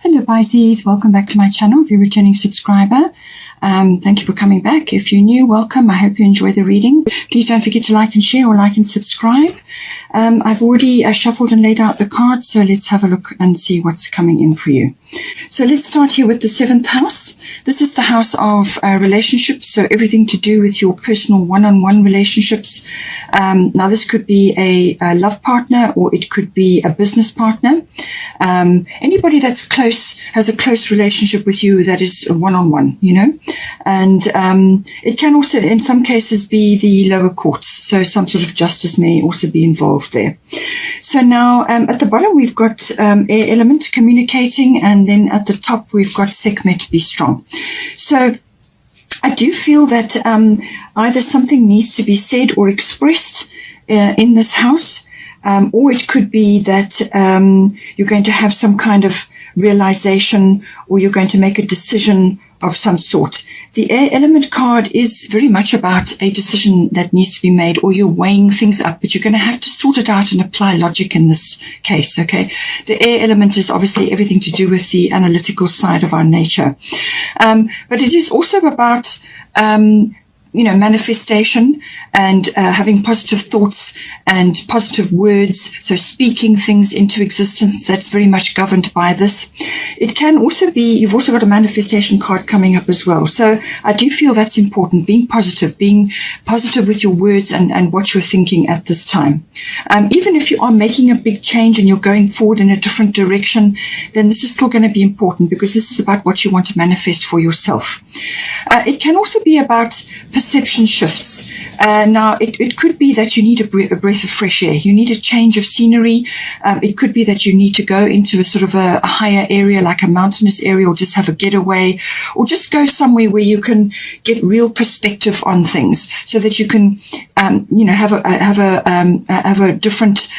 Hello Pisces, welcome back to my channel if you're a returning subscriber. Thank you for coming back. If you're new, welcome. I hope you enjoy the reading. Please don't forget to like and share or like and subscribe. I've already shuffled and laid out the cards, so let's have a look and see what's coming in for you. So let's start here with the 7th house. This is the house of relationships, so everything to do with your personal one-on-one relationships. Now this could be a love partner or it could be a business partner. Anybody that's close, has a close relationship with you that is one-on-one, you know. And it can also in some cases be the lower courts, so some sort of justice may also be involved there. So now at the bottom we've got air element communicating, and then at the top we've got Sekhmet, be strong. So I do feel that either something needs to be said or expressed in this house, or it could be that you're going to have some kind of realization, or you're going to make a decision of some sort. The air element card is very much about a decision that needs to be made, or you're weighing things up, but you're going to have to sort it out and apply logic in this case, okay? The air element is obviously everything to do with the analytical side of our nature. But it is also about you know, manifestation and having positive thoughts and positive words, so speaking things into existence. That's very much governed by this. It can also be, you've also got a manifestation card coming up as well. So I do feel that's important, being positive with your words and what you're thinking at this time. Even if you are making a big change and you're going forward in a different direction, then this is still going to be important, because this is about what you want to manifest for yourself. It can also be about perception shifts. Now, it could be that you need a breath of fresh air. You need a change of scenery. It could be that you need to go into a sort of a higher area, like a mountainous area, or just have a getaway, or just go somewhere where you can get real perspective on things, so that you can, you know, have a different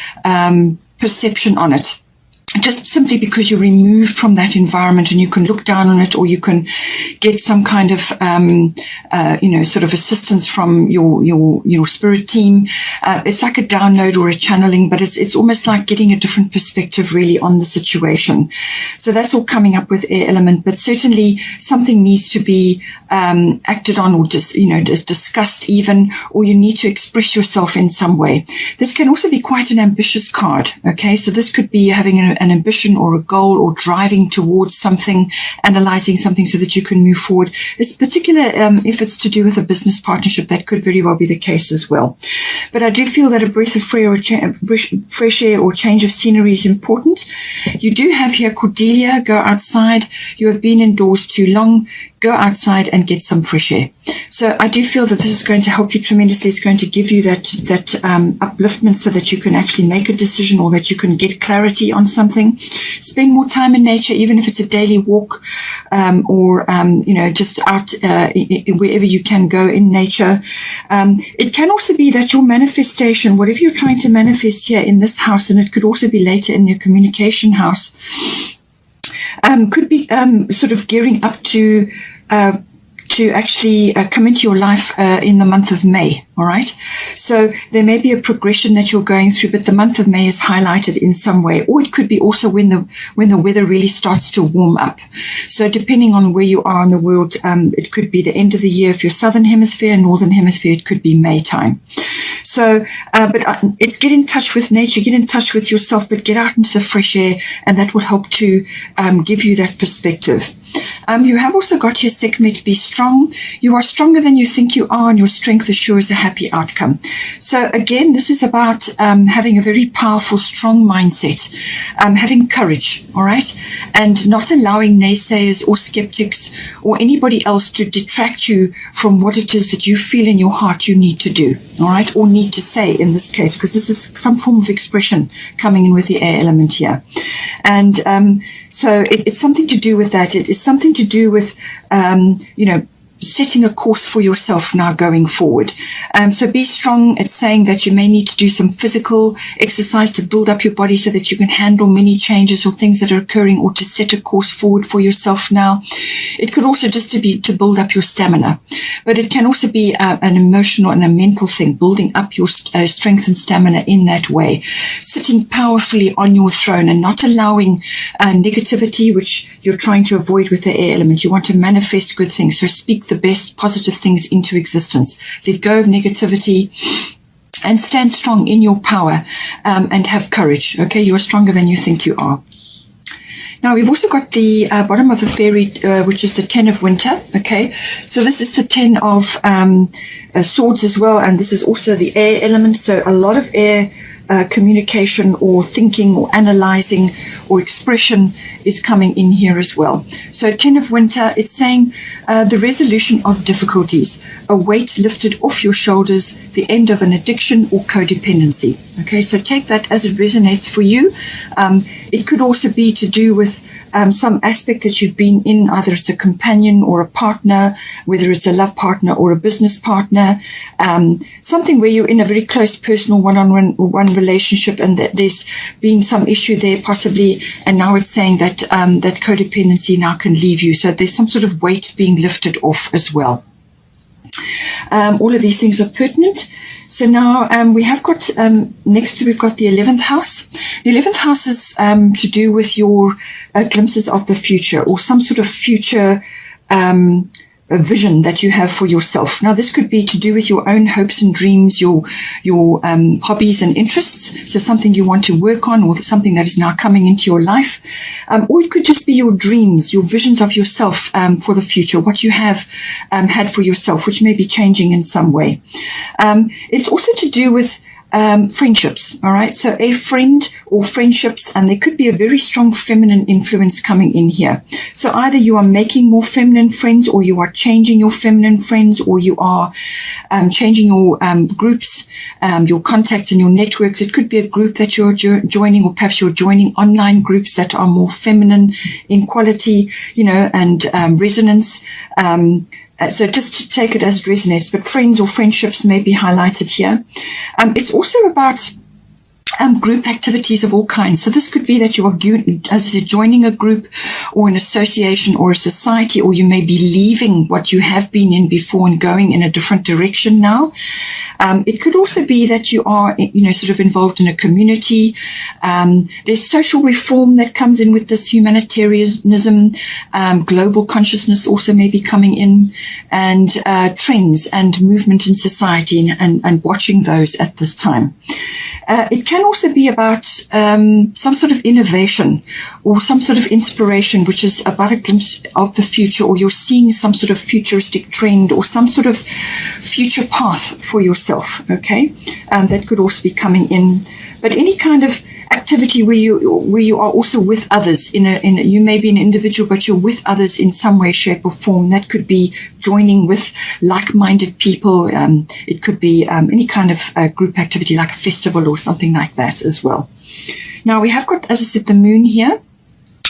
perception on it. Just simply because you're removed from that environment and you can look down on it, or you can get some kind of, you know, sort of assistance from your spirit team. It's like a download or a channeling, but it's almost like getting a different perspective really on the situation. So that's all coming up with air element, but certainly something needs to be acted on, or just, you know, just discussed even, or you need to express yourself in some way. This can also be quite an ambitious card. Okay. So this could be having an ambition or a goal, or driving towards something, analyzing something so that you can move forward. It's particular if it's to do with a business partnership, that could very well be the case as well. But I do feel that a breath of fresh air or change of scenery is important. You do have here Cordelia, go outside. You have been indoors too long. Go outside and get some fresh air. So I do feel that this is going to help you tremendously. It's going to give you that upliftment, so that you can actually make a decision, or that you can get clarity on something. Spend more time in nature, even if it's a daily walk, or you know, just out wherever you can go in nature. It can also be that your manifestation, whatever you're trying to manifest here in this house, and it could also be later in your communication house, could be sort of gearing up to actually come into your life in the month of May. All right. So there may be a progression that you're going through, but the month of May is highlighted in some way, or it could be also when the weather really starts to warm up. So depending on where you are in the world, it could be the end of the year if you're southern hemisphere, northern hemisphere, it could be May time. So, but it's get in touch with nature, get in touch with yourself, but get out into the fresh air, and that will help to give you that perspective. You have also got here Sekhmet, be strong. You are stronger than you think you are, and your strength assures a happy outcome. So again, this is about having a very powerful, strong mindset, having courage, all right, and not allowing naysayers or skeptics or anybody else to detract you from what it is that you feel in your heart you need to do, all right, or need to say in this case, because this is some form of expression coming in with the air element here. And so it's something to do with that. It's something to do with, you know, setting a course for yourself now going forward. So be strong. It's saying that you may need to do some physical exercise to build up your body so that you can handle many changes or things that are occurring, or to set a course forward for yourself now. It could also just to build up your stamina, but it can also be an emotional and a mental thing, building up your strength and stamina in that way, sitting powerfully on your throne and not allowing negativity, which you're trying to avoid with the air element. You want to manifest good things. So speak the best positive things into existence. Let go of negativity and stand strong in your power, and have courage. Okay, you are stronger than you think you are. Now, we've also got the bottom of the fairy, which is the 10 of winter. Okay, so this is the 10 of swords as well, and this is also the air element. So a lot of air communication or thinking or analyzing or expression is coming in here as well. So 10 of winter, it's saying the resolution of difficulties, a weight lifted off your shoulders, the end of an addiction or codependency. Okay, so take that as it resonates for you. It could also be to do with some aspect that you've been in, either it's a companion or a partner, whether it's a love partner or a business partner, something where you're in a very close personal one-on-one relationship, and that there's been some issue there possibly, and now it's saying that that codependency now can leave you. So there's some sort of weight being lifted off as well. All of these things are pertinent. So now we have got, next we've got the 11th house. The 11th house is to do with your glimpses of the future, or some sort of future a vision that you have for yourself. Now, this could be to do with your own hopes and dreams, your hobbies and interests. So something you want to work on, or something that is now coming into your life. Or it could just be your dreams, your visions of yourself for the future, what you have had for yourself, which may be changing in some way. It's also to do with friendships. All right. So a friend or friendships, and there could be a very strong feminine influence coming in here. So either you are making more feminine friends, or you are changing your feminine friends, or you are changing your groups, your contacts and your networks. It could be a group that you're joining, or perhaps you're joining online groups that are more feminine in quality, and resonance. So just to take it as it resonates, but friends or friendships may be highlighted here. It's also about group activities of all kinds. So this could be that you are, as I said, joining a group or an association or a society, or you may be leaving what you have been in before and going in a different direction now. It could also be that you are, sort of involved in a community. There's social reform that comes in with this humanitarianism. Global consciousness also may be coming in, and trends and movement in society, and watching those at this time. It can also be about some sort of innovation or some sort of inspiration, which is about a glimpse of the future, or you're seeing some sort of futuristic trend or some sort of future path for yourself. Okay, that could also be coming in. But any kind of activity where you are also with others you may be an individual, but you're with others in some way, shape or form. That could be joining with like-minded people. It could be any kind of group activity, like a festival or something like that as well. Now we have got, as I said, the moon here.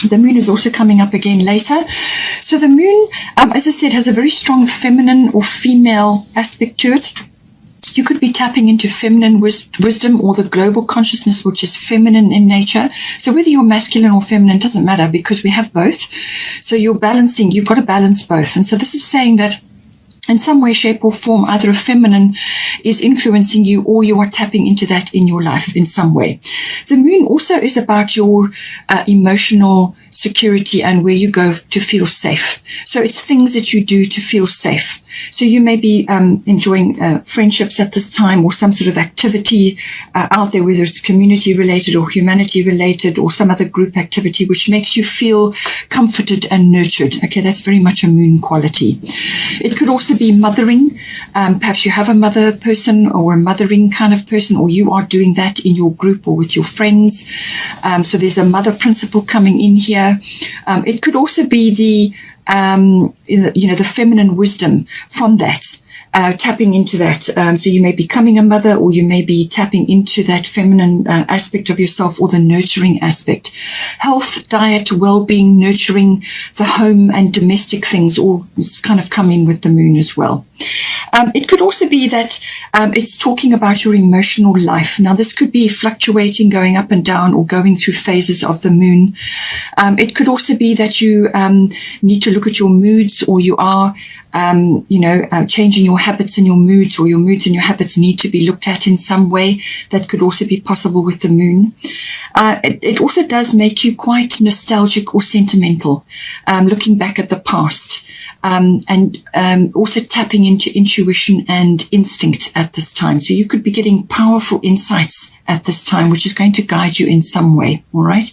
The moon is also coming up again later. So the moon, as I said, has a very strong feminine or female aspect to it. You could be tapping into feminine wisdom, or the global consciousness, which is feminine in nature. So whether you're masculine or feminine doesn't matter, because we have both. So you're balancing, you've got to balance both. And so this is saying that in some way, shape or form, either a feminine is influencing you, or you are tapping into that in your life in some way. The moon also is about your emotional security and where you go to feel safe. So it's things that you do to feel safe. So you may be enjoying friendships at this time, or some sort of activity out there, whether it's community related or humanity related, or some other group activity which makes you feel comforted and nurtured. Okay, that's very much a moon quality. It could also be mothering. Perhaps you have a mother person or a mothering kind of person, or you are doing that in your group or with your friends. So there's a mother principle coming in here. It could also be the feminine wisdom from that. tapping into that. So you may be becoming a mother, or you may be tapping into that feminine aspect of yourself, or the nurturing aspect. Health, diet, well-being, nurturing, the home and domestic things all kind of come in with the moon as well. It could also be that it's talking about your emotional life. Now, this could be fluctuating, going up and down, or going through phases of the moon. It could also be that you need to look at your moods, or you are changing your habits and your moods, or your moods and your habits need to be looked at in some way. That could also be possible with the moon. It also does make you quite nostalgic or sentimental, looking back at the past. And also tapping into intuition and instinct at this time. So you could be getting powerful insights at this time, which is going to guide you in some way. All right.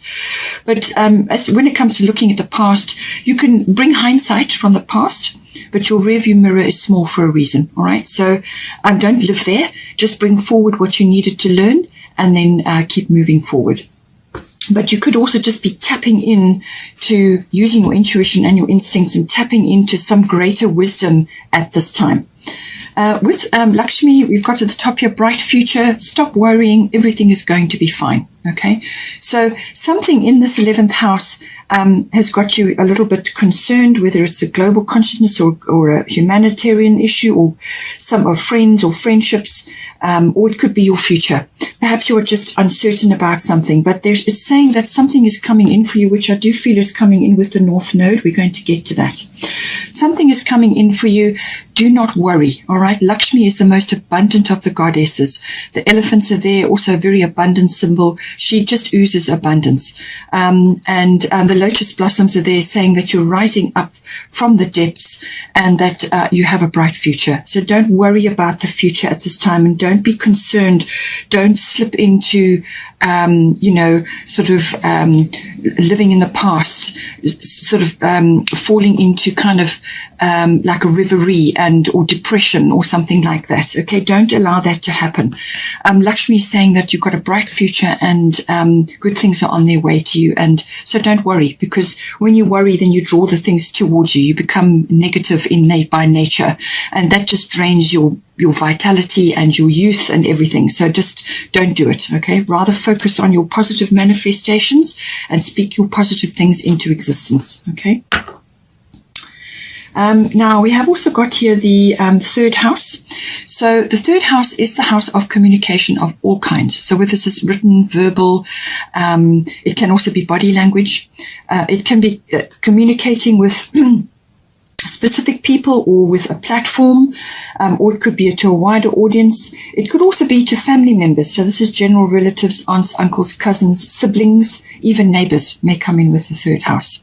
But when it comes to looking at the past, you can bring hindsight from the past, but your rearview mirror is small for a reason. All right. So don't live there. Just bring forward what you needed to learn, and then keep moving forward. But you could also just be tapping in to using your intuition and your instincts, and tapping into some greater wisdom at this time. With Lakshmi, we've got at the top here, bright future, stop worrying, everything is going to be fine. Okay, so something in this 11th house has got you a little bit concerned, whether it's a global consciousness or a humanitarian issue, or some of friends or friendships, or it could be your future. Perhaps you're just uncertain about something, but it's saying that something is coming in for you, which I do feel is coming in with the North Node. We're going to get to that. Something is coming in for you. Do not worry. All right. Lakshmi is the most abundant of the goddesses. The elephants are there, also a very abundant symbol. She just oozes abundance. And the lotus blossoms are there, saying that you're rising up from the depths, and that you have a bright future. So don't worry about the future at this time, and don't be concerned. Don't slip into, living in the past, sort of falling into kind of like a reverie or depression or something like that. Okay, don't allow that to happen. Lakshmi is saying that you've got a bright future, and good things are on their way to you. And so don't worry, because when you worry, then you draw the things towards you. You become negative by nature, and that just drains your vitality and your youth and everything. So just don't do it. Okay, rather focus on your positive manifestations and speak your positive things into existence. Okay. Now, we have also got here the third house. So the third house is the house of communication of all kinds. So whether this is written, verbal, it can also be body language. It can be communicating with specific people, or with a platform, or it could be to a wider audience. It could also be to family members. So this is general relatives, aunts, uncles, cousins, siblings, even neighbors may come in with the third house.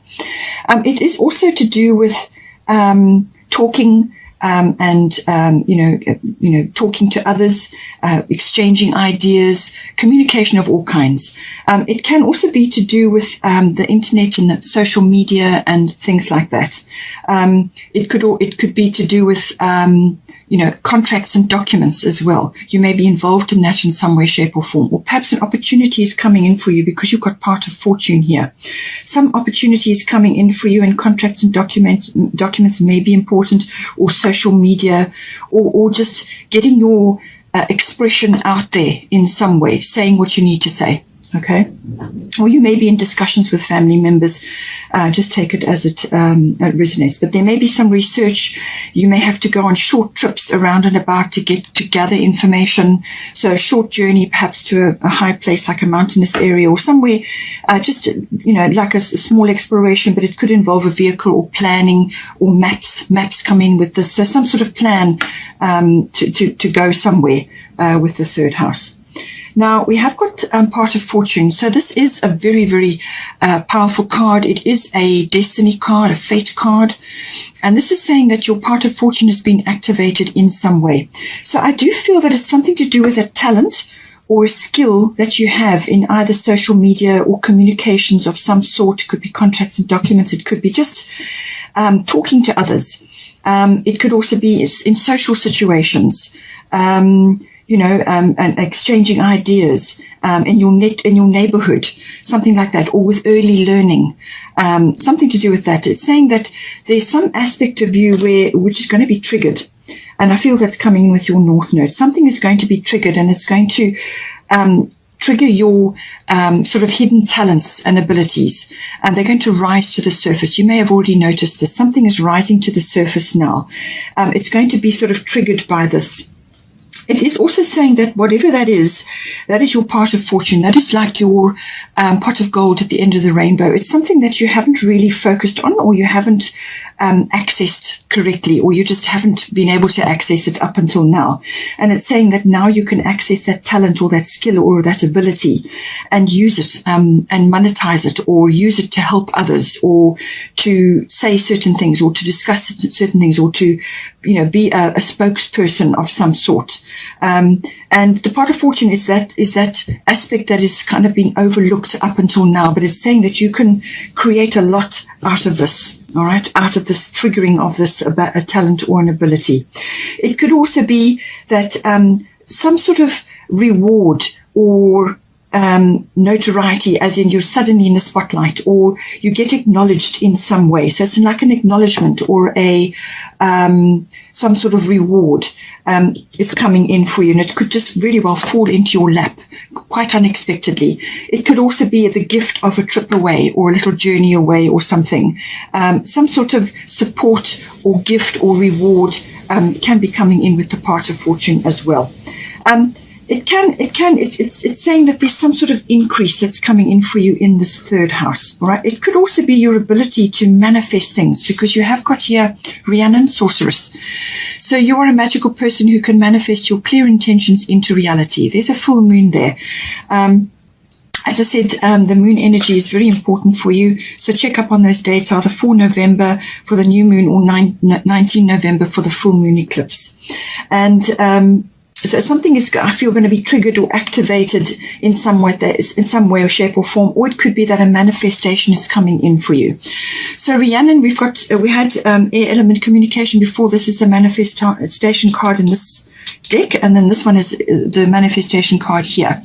It is also to do with talking talking to others, exchanging ideas, communication of all kinds. It can also be to do with the internet and the social media and things like that. It could be to do with contracts and documents as well. You may be involved in that in some way, shape or form, or perhaps an opportunity is coming in for you because you've got part of fortune here. Some opportunity is coming in for you, and contracts and documents may be important, or social media, or just getting your expression out there in some way, saying what you need to say. Okay, or you may be in discussions with family members. Just take it as it resonates. But there may be some research. You may have to go on short trips around and about to gather information. So a short journey, perhaps to a high place like a mountainous area or somewhere, like a small exploration. But it could involve a vehicle or planning or maps. Maps come in with this. So some sort of plan to go somewhere with the third house. Now, we have got part of fortune. So this is a very, very powerful card. It is a destiny card, a fate card. And this is saying that your part of fortune has been activated in some way. So I do feel that it's something to do with a talent or a skill that you have in either social media or communications of some sort. It could be contracts and documents. It could be just talking to others. It could also be in social situations. And exchanging ideas in your neighborhood, something like that, or with early learning, something to do with that. It's saying that there's some aspect of you which is going to be triggered. And I feel that's coming in with your North Node. Something is going to be triggered, and it's going to trigger your sort of hidden talents and abilities, and they're going to rise to the surface. You may have already noticed this. Something is rising to the surface now. It's going to be sort of triggered by this. It is also saying that whatever that is your part of fortune. That is like your pot of gold at the end of the rainbow. It's something that you haven't really focused on, or you haven't accessed correctly, or you just haven't been able to access it up until now. And it's saying that now you can access that talent or that skill or that ability and use it and monetize it, or use it to help others, or to say certain things, or to discuss certain things, or to, be a spokesperson of some sort. And the part of fortune is that aspect that is kind of been overlooked up until now, but it's saying that you can create a lot out of this, all right, out of this triggering of this about a talent or an ability. It could also be that some sort of reward or notoriety, as in you're suddenly in the spotlight, or you get acknowledged in some way. So it's like an acknowledgement or some sort of reward is coming in for you, and it could just really well fall into your lap quite unexpectedly. It could also be the gift of a trip away, or a little journey away, or something. Some sort of support or gift or reward can be coming in with the part of fortune as well. It's saying that there's some sort of increase that's coming in for you in this third house, all right? It could also be your ability to manifest things, because you have got here Rhiannon, Sorceress. So you are a magical person who can manifest your clear intentions into reality. There's a full moon there. As I said, the moon energy is very important for you. So check up on those dates, either 4 November for the new moon, or 19 November for the full moon eclipse. And so something is, I feel, going to be triggered or activated in some way, or shape or form, or it could be that a manifestation is coming in for you. So Rhiannon, we had air element communication before. This is the manifestation card in this deck, and then this one is the manifestation card here.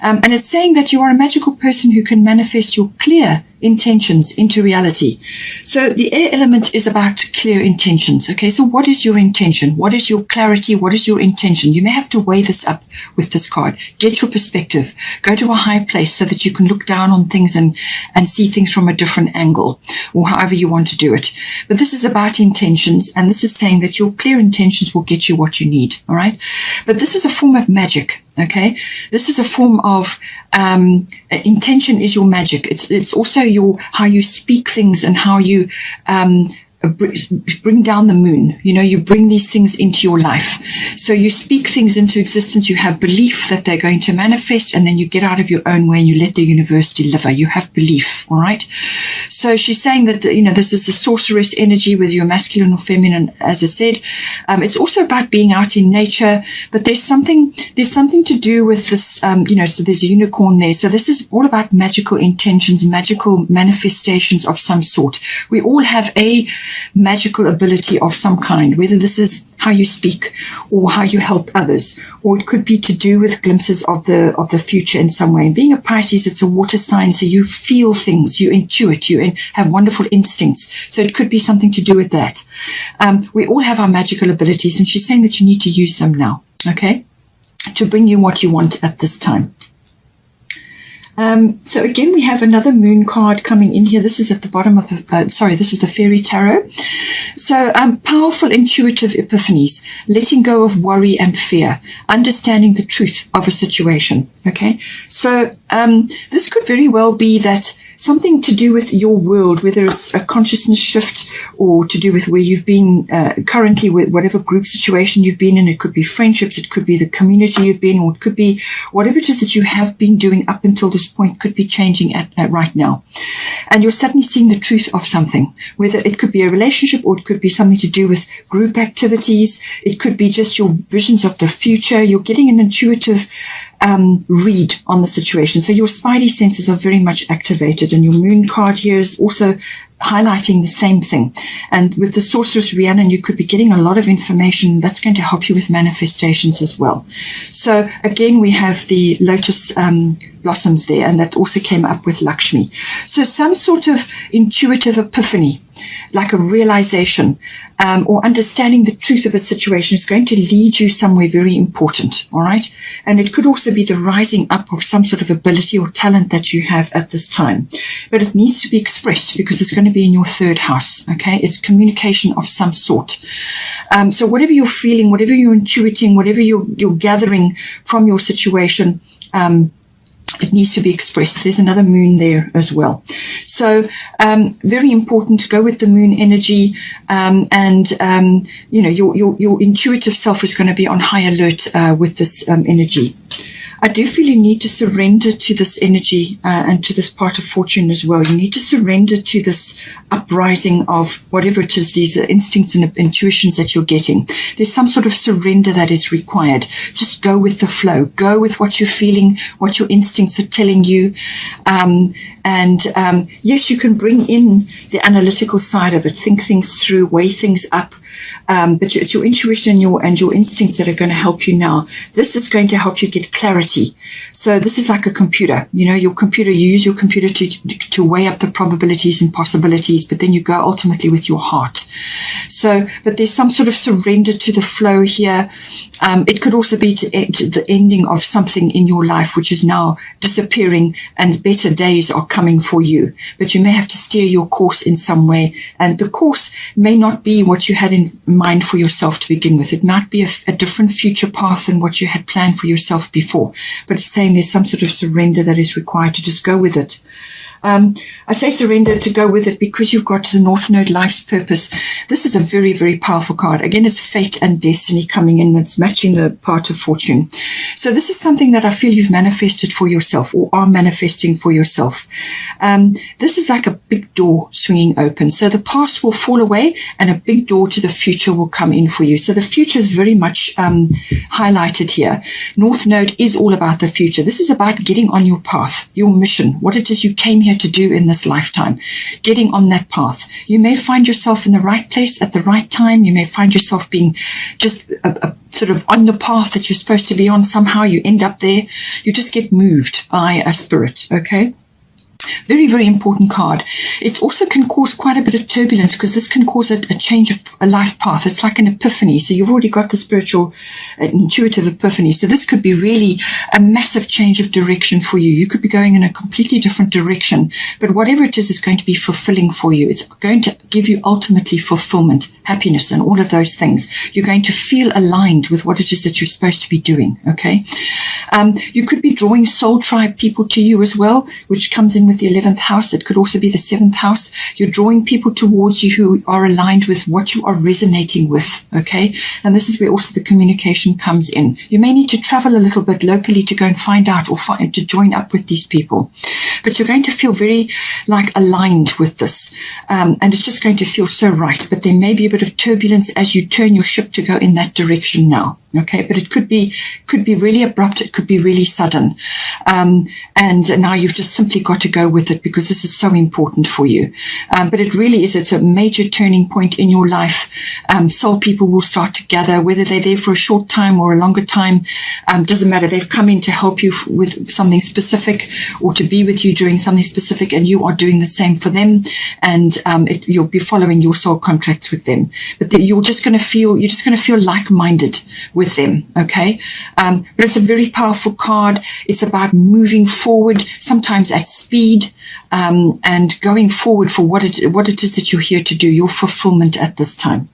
And it's saying that you are a magical person who can manifest your clear intentions into reality. So the air element is about clear intentions. Okay, so what is your intention? What is your clarity? What is your intention? You may have to weigh this up with this card. Get your perspective. Go to a high place so that you can look down on things and see things from a different angle, or however you want to do it. But this is about intentions, and this is saying that your clear intentions will get you what you need. All right, but this is a form of magic. Okay, this is a form of intention is your magic. It's also how you speak things, and how you bring down the moon. You bring these things into your life. So you speak things into existence. You have belief that they're going to manifest, and then you get out of your own way and you let the universe deliver. You have belief. All right. So she's saying that, this is a sorceress energy, whether you're masculine or feminine, as I said. It's also about being out in nature, but there's something to do with this, so there's a unicorn there. So this is all about magical intentions, magical manifestations of some sort. We all have a magical ability of some kind, whether this is how you speak or how you help others, or it could be to do with glimpses of the future in some way. And being a Pisces, it's a water sign, so you feel things, you intuit, you have wonderful instincts. So it could be something to do with that. We all have our magical abilities, and she's saying that you need to use them now, okay, to bring you what you want at this time. So again, we have another moon card coming in here. This is at the bottom of the, this is the Fairy Tarot. So powerful intuitive epiphanies, letting go of worry and fear, understanding the truth of a situation. Okay, so this could very well be that something to do with your world, whether it's a consciousness shift or to do with where you've been currently, with whatever group situation you've been in. It could be friendships, it could be the community you've been, or it could be whatever it is that you have been doing up until this point could be changing at right now. And you're suddenly seeing the truth of something, whether it could be a relationship, or it could be something to do with group activities. It could be just your visions of the future. You're getting an intuitive read on the situation. So your spidey senses are very much activated, and your moon card here is also highlighting the same thing. And with the Sorceress Rhiannon, you could be getting a lot of information that's going to help you with manifestations as well. So again, we have the lotus blossoms there, and that also came up with Lakshmi. So some sort of intuitive epiphany, like a realization or understanding the truth of a situation, is going to lead you somewhere very important, all right? And it could also be the rising up of some sort of ability or talent that you have at this time. But it needs to be expressed because it's going to be in your third house, okay? It's communication of some sort. So whatever you're feeling, whatever you're intuiting, whatever you're gathering from your situation, it needs to be expressed. There's another moon there as well. So very important to go with the moon energy, you know, your intuitive self is going to be on high alert with this energy. I do feel you need to surrender to this energy and to this part of fortune as well. You need to surrender to this uprising of whatever it is, these instincts and intuitions that you're getting. There's some sort of surrender that is required. Just go with the flow. Go with what you're feeling, what your instincts are telling you. Yes, you can bring in the analytical side of it, think things through, weigh things up. But it's your intuition and your instincts that are going to help you now. This is going to help you get clarity. So this is like a computer. You know, your computer, you use your computer to weigh up the probabilities and possibilities, but then you go ultimately with your heart. So, but there's some sort of surrender to the flow here. It could also be to the ending of something in your life which is now disappearing, and better days are coming for you. But you may have to steer your course in some way, and the course may not be what you had in mind for yourself to begin with. It might be a different future path than what you had planned for yourself before. But it's saying there's some sort of surrender that is required to just go with it. I say surrender to go with it because you've got the North Node, life's purpose. This is a very, very powerful card. Again, it's fate and destiny coming in. That's matching the part of fortune. So this is something that I feel you've manifested for yourself or are manifesting for yourself. This is like a big door swinging open. So the past will fall away and a big door to the future will come in for you. So the future is very much highlighted here. North Node is all about the future. This is about getting on your path, your mission, what it is you came here to do in this lifetime, getting on that path. You may find yourself in the right place at the right time. You may find yourself being just a sort of on the path that you're supposed to be on. Somehow you end up there. You just get moved by a spirit, okay? Very, very important card. It also can cause quite a bit of turbulence because this can cause a change of a life path. It's like an epiphany. So you've already got the spiritual, intuitive epiphany. So this could be really a massive change of direction for you. You could be going in a completely different direction. But whatever it is going to be fulfilling for you. It's going to give you ultimately fulfillment, happiness, and all of those things. You're going to feel aligned with what it is that you're supposed to be doing, okay? You could be drawing soul tribe people to you as well, which comes in with the 11th house. It could also be the 7th house. You're drawing people towards you who are aligned with what you are resonating with, okay? And this is where also the communication comes in. You may need to travel a little bit locally to go and find out or to join up with these people. But you're going to feel very like aligned with this. And it's just going to feel so right. But there may be a bit of turbulence as you turn your ship to go in that direction now. Okay, but it could be really abrupt. It could be really sudden. And now you've just simply got to go with it because this is so important for you. But it really is. It's a major turning point in your life. Soul people will start to gather, whether they're there for a short time or a longer time. Doesn't matter. They've come in to help you with something specific or to be with you during something specific, and you are doing the same for them. And you'll be following your soul contracts with them. But you're just going to feel like-minded with them, okay? But it's a very powerful card. It's about moving forward, sometimes at speed, and going forward for what it is that you're here to do, your fulfillment at this time.